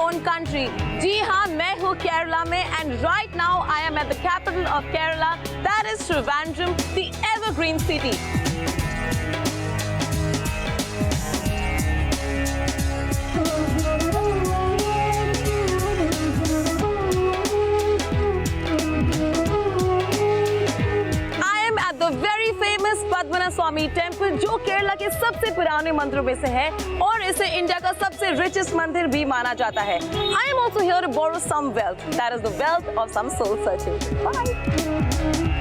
own country. जी हाँ, मैं हूँ केरला में and right now I am at the capital of Kerala, that is Trivandrum, the evergreen city. Padmanabha Swamy temple जो केरला के सबसे पुराने मंदिरों में से है और इसे इंडिया का सबसे रिचेस्ट मंदिर भी माना जाता है. I am also here to borrow some wealth. That is the wealth of some soul searching. Bye.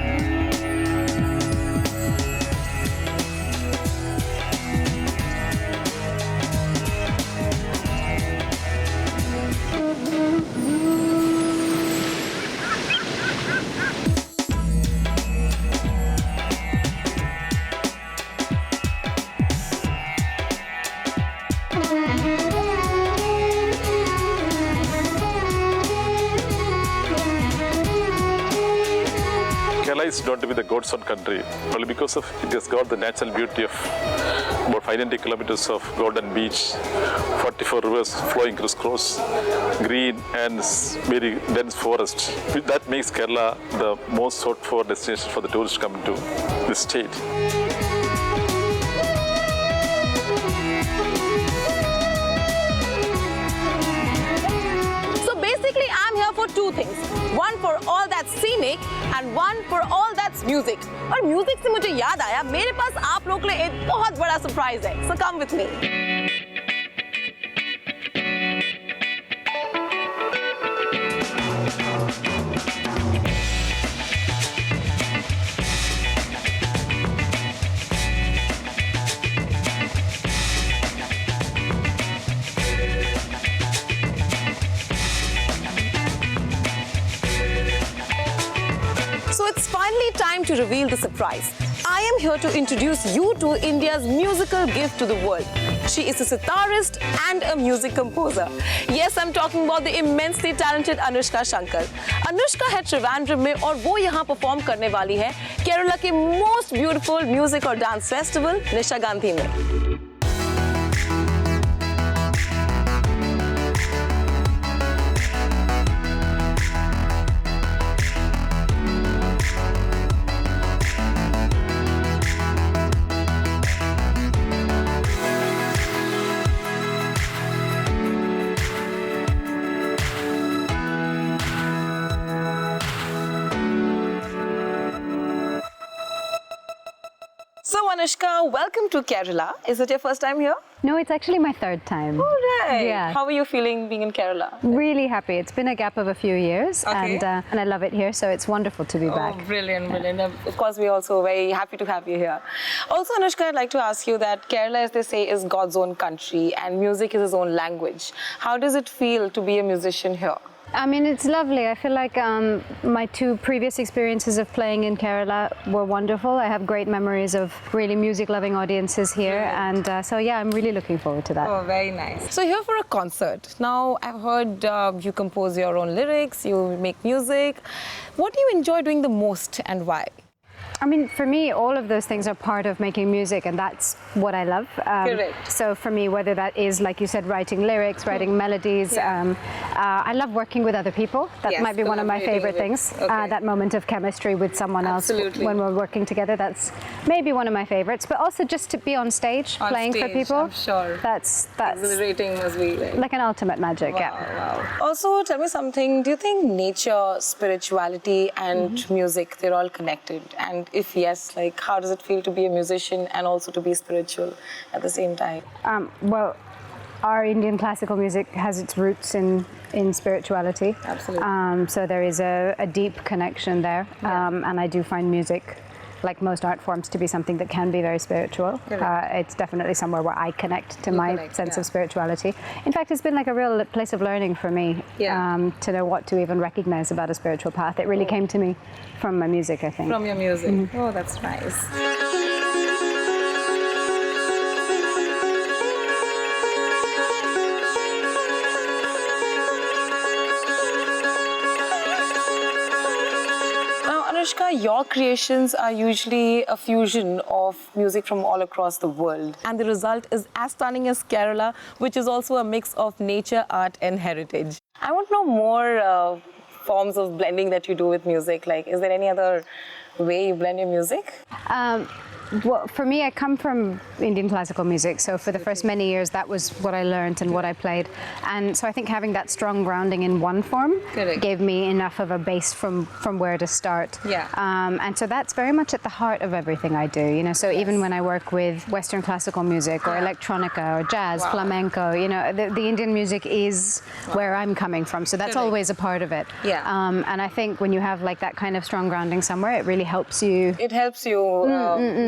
Kerala is known to be the God's own country only because of it has got the natural beauty of about 590 kilometers of golden beach, 44 rivers flowing crisscross, green and very dense forest. That makes Kerala the most sought for destination for the tourists coming to this state. For two things, one for all that's scenic and one for all that's music. और music से मुझे याद आया मेरे पास आप लोगों के लिए एक बहुत बड़ा सरप्राइज है. So come with me. It's finally time to reveal the surprise. I am here to introduce you to India's musical gift to the world. She is a sitarist and a music composer. Yes, I'm talking about the immensely talented Anushka Shankar. Anushka है Trivandrum में और वो यहाँ perform करने वाली है केरला के most beautiful music और dance festival निशा गांधी में. So Anushka, welcome to Kerala. Is it your first time here? No, it's actually my third time. All right. Yeah. How are you feeling being in Kerala? Really happy. It's been a gap of a few years, Okay. and I love it here. So it's wonderful to be back. Oh, brilliant, brilliant. Of course, we're also very happy to have you here. Also, Anushka, I'd like to ask you that Kerala, as they say, is God's own country and music is his own language. How does it feel to be a musician here? I mean, it's lovely. I feel like my two previous experiences of playing in Kerala were wonderful. I have great memories of really music-loving audiences here, and so yeah, I'm really looking forward to that. Oh, very nice. So here for a concert. Now, I've heard you compose your own lyrics, you make music. What do you enjoy doing the most and why? I mean, for me, all of those things are part of making music, and that's what I love. Correct. So for me, whether that is, like you said, writing lyrics, writing melodies, I love working with other people. That Yes, might be one of my favorite collaborating things. with- okay. That moment of chemistry with someone Absolutely. else when we're working together, that's maybe one of my favorites. But also just to be on stage, On playing for stage, people. I'm sure. That's Exhilarating must be like an ultimate magic, yeah. Wow. Also, tell me something. Do you think nature, spirituality, and music, they're all connected? And if yes, like how does it feel to be a musician and also to be spiritual at the same time? Well, our Indian classical music has its roots in spirituality. Absolutely. So there is a deep connection there. And I do find music, like most art forms, to be something that can be very spiritual. It's definitely somewhere where I connect to my sense of spirituality. In fact, it's been like a real place of learning for me to know what to even recognize about a spiritual path. It really came to me from my music, I think. From your music. Oh, that's nice. Anushka, Anushka, your creations are usually a fusion of music from all across the world. And the result is as stunning as Kerala, which is also a mix of nature, art and heritage. I want to know more forms of blending that you do with music. Like, is there any other way you blend your music? Well, for me, I come from Indian classical music, so for the first many years, that was what I learned and what I played. And so I think having that strong grounding in one form gave me enough of a base from where to start. Yeah. And so that's very much at the heart of everything I do, you know, so even when I work with Western classical music or electronica or jazz, flamenco, you know, the Indian music is where I'm coming from, so that's always a part of it. Yeah. And I think when you have like that kind of strong grounding somewhere, it really helps you. It helps you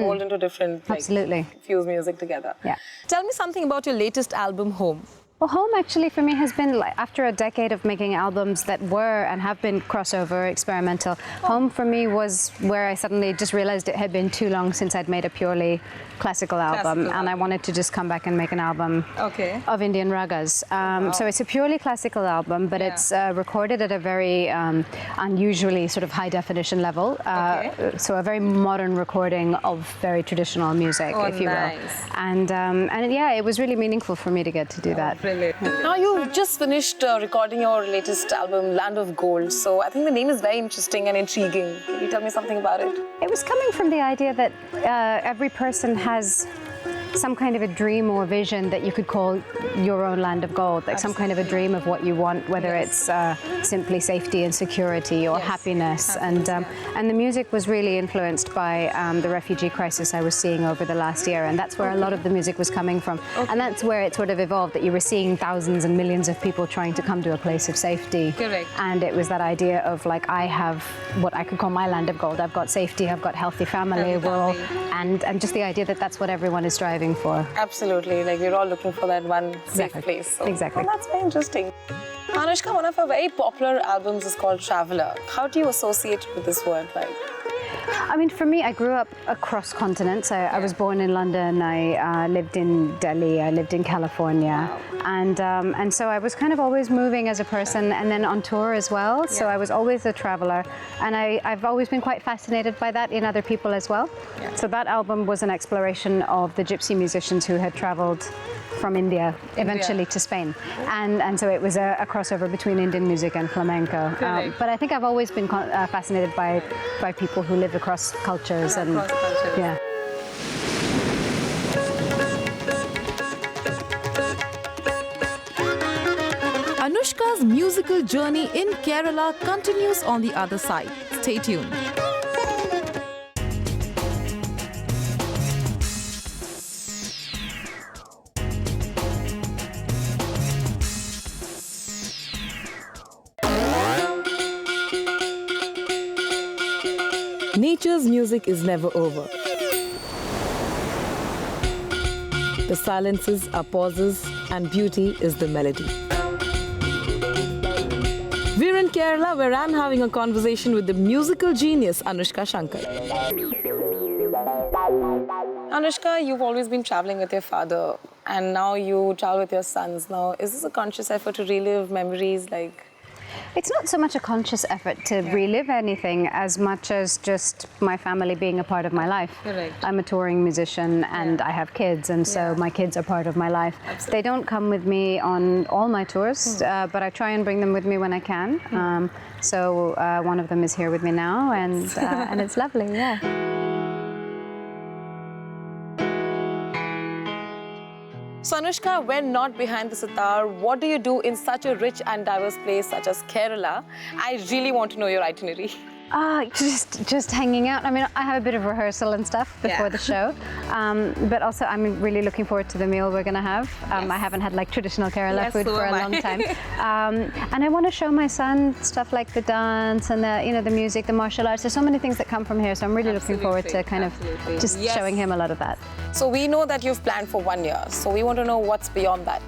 mold into different, like, Absolutely. fuse music together. Yeah. Tell me something about your latest album, Home. Well, Home actually for me has been, like, after a decade of making albums that were and have been crossover, experimental, Home for me was where I suddenly just realized it had been too long since I'd made a purely classical album, and I wanted to just come back and make an album of Indian ragas. So it's a purely classical album, but it's recorded at a very unusually sort of high definition level. So a very modern recording of very traditional music, if you will. And yeah, it was really meaningful for me to get to do that. Now you've just finished recording your latest album, Land of Gold. So I think the name is very interesting and intriguing. Can you tell me something about it? It was coming from the idea that every person has some kind of a dream or vision that you could call your own land of gold, like some kind of a dream of what you want, whether it's simply safety and security or happiness. And the music was really influenced by the refugee crisis I was seeing over the last year, and that's where a lot of the music was coming from. And that's where it sort of evolved, that you were seeing thousands and millions of people trying to come to a place of safety. And it was that idea of, like, I have what I could call my land of gold. I've got safety, I've got healthy family, and just the idea that that's what everyone is striving for. Absolutely, like we're all looking for that one safe place. So, Exactly. Well, that's very interesting. Anushka, one of our very popular albums is called Traveller. How do you associate with this word? Like, I mean, for me, I grew up across continents. I was born in London. I lived in Delhi. I lived in California, and so I was kind of always moving as a person, and then on tour as well. So I was always a traveler, and I've always been quite fascinated by that in other people as well. So that album was an exploration of the gypsy musicians who had traveled from India eventually to Spain, and so it was a crossover between Indian music and flamenco. But I think I've always been fascinated by people who live across cultures yeah. Anushka's musical journey in Kerala continues on the other side. Stay tuned. nature's music is never over. The silences are pauses and beauty is the melody. We're in Kerala where I'm having a conversation with the musical genius Anushka Shankar. Anushka, you've always been traveling with your father and now you travel with your sons. Now, is this a conscious effort to relive memories like... It's not so much a conscious effort to relive anything as much as just my family being a part of my life. Correct. I'm a touring musician and I have kids, and so my kids are part of my life. Absolutely. They don't come with me on all my tours, but I try and bring them with me when I can. So one of them is here with me now, and it's lovely, yeah. So Anushka, when not behind the sitar, what do you do in such a rich and diverse place such as Kerala? I really want to know your itinerary. Just hanging out. I mean, I have a bit of rehearsal and stuff before the show, but also I'm really looking forward to the meal we're going to have. I haven't had like traditional Kerala food for a long time, and I want to show my son stuff like the dance and the music, the martial arts. There's so many things that come from here, so I'm really looking forward to kind of just showing him a lot of that. So we know that you've planned for 1 year, so we want to know what's beyond that.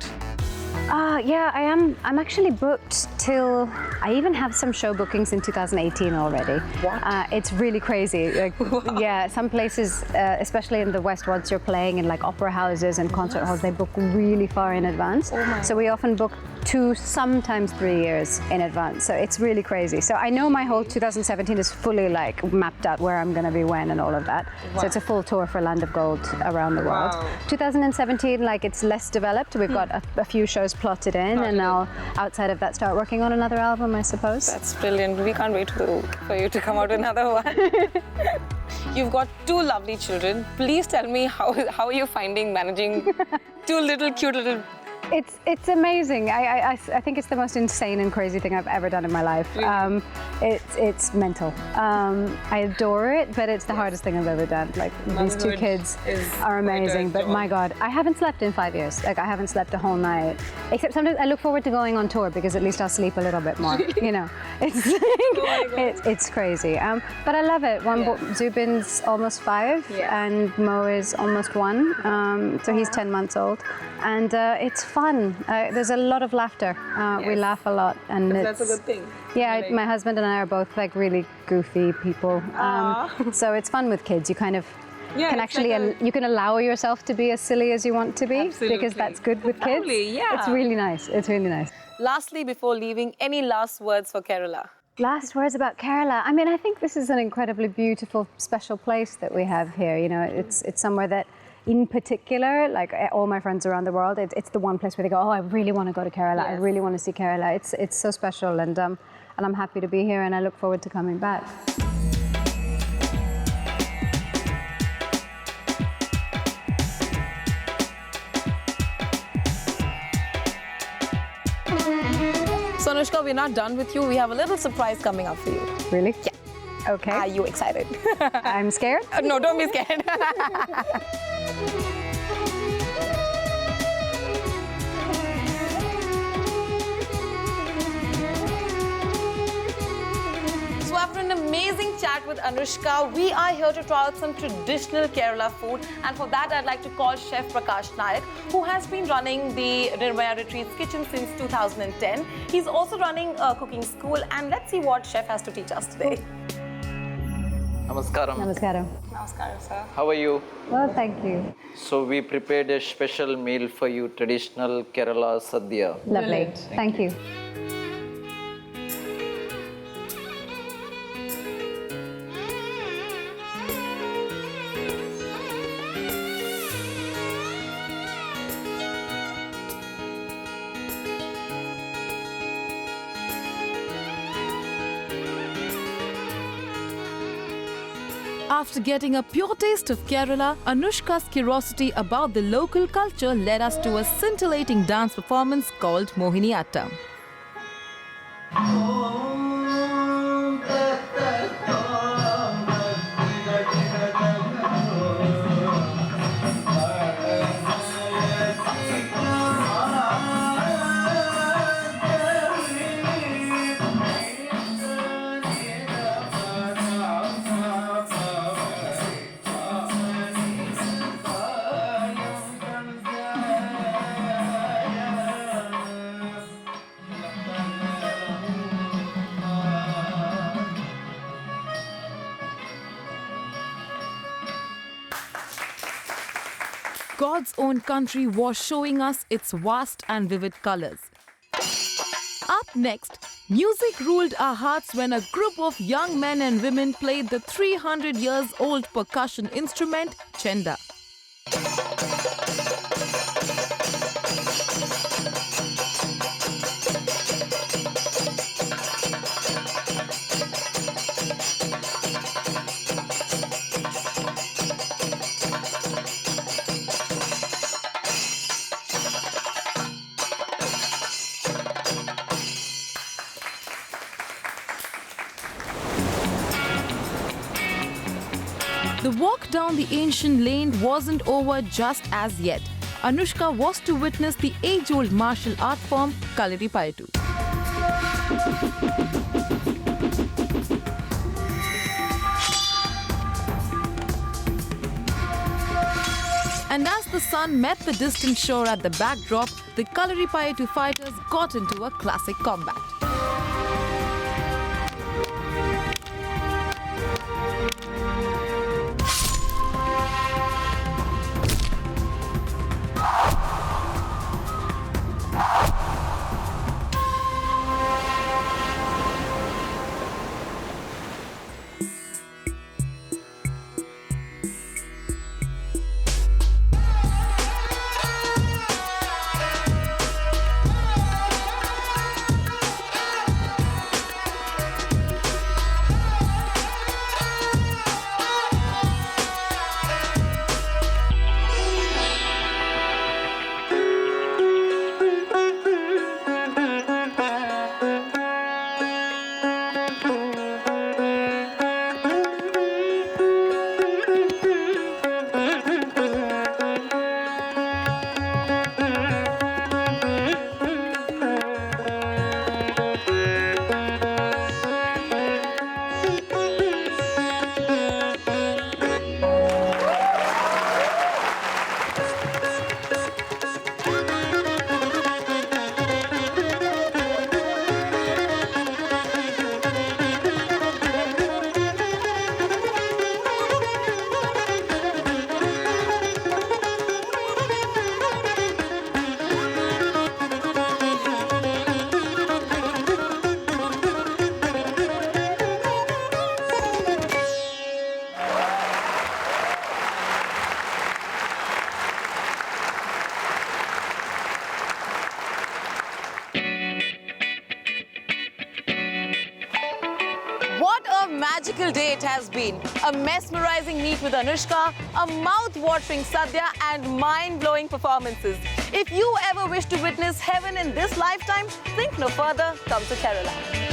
Yeah, I am. I'm actually booked till... I even have some show bookings in 2018 already. What? It's really crazy. Like, yeah, some places, especially in the West, once you're playing in like opera houses and concert halls, they book really far in advance. So we often book 2, sometimes 3 years in advance. So it's really crazy. So I know my whole 2017 is fully like mapped out where I'm going to be when and all of that. So it's a full tour for Land of Gold around the world. 2017, like it's less developed. We've got a few shows plotted in, and I'll, outside of that, start working on another album, I suppose. That's brilliant. We can't wait for you to come out with another one. You've got 2 lovely children. Please tell me how are you finding managing 2 little cute little... It's amazing. I think it's the most insane and crazy thing I've ever done in my life. Really? It's mental. I adore it, but it's the hardest thing I've ever done. Like these 2 kids are amazing, but my God, I haven't slept in 5 years. Like I haven't slept a whole night. Except sometimes I look forward to going on tour because at least I'll sleep a little bit more. You know, it's like, it's crazy. But I love it. Zubin's almost 5, and Mo is almost 1. So he's 10 months old, and it's fun. There's a lot of laughter. We laugh a lot, and that's a good thing. Yeah, my husband and I are both like really goofy people. So it's fun with kids. You kind of can actually you can allow yourself to be as silly as you want to be, because that's good with kids. It's really nice. It's really nice. Lastly, before leaving, any last words for Kerala? Last words about Kerala. I mean, I think this is an incredibly beautiful, special place that we have here. You know, it's somewhere that, in particular, like all my friends around the world, it's the one place where they go, oh, I really want to go to Kerala. I really want to see Kerala. It's so special, and I'm happy to be here, and I look forward to coming back. So Anushka, we're not done with you. We have a little surprise coming up for you. Really? Yeah. Okay. Are you excited? I'm scared? No, don't be scared. So after an amazing chat with Anushka, we are here to try out some traditional Kerala food, and for that I'd like to call Chef Prakash Nayak, who has been running the Nirmaya Retreats kitchen since 2010. He's also running a cooking school, and let's see what Chef has to teach us today. Namaskaram. Namaskaram. Namaskaram, sir. How are you? Well, thank you. So we prepared a special meal for you, traditional Kerala Sadhya. Lovely. Thank you. After getting a pure taste of Kerala, Anushka's curiosity about the local culture led us to a scintillating dance performance called Mohiniyattam. God's own country was showing us its vast and vivid colors. Up next, music ruled our hearts when a group of young men and women played the 300 years old percussion instrument, Chenda. The walk down the ancient lane wasn't over just as yet. Anushka was to witness the age-old martial art form, Kalaripayattu. And as the sun met the distant shore at the backdrop, the Kalaripayattu fighters got into a classic combat. magical day it has been. A mesmerizing meet with Anushka, a mouth-watering sadhya and mind-blowing performances. If you ever wish to witness heaven in this lifetime, think no further, come to Kerala.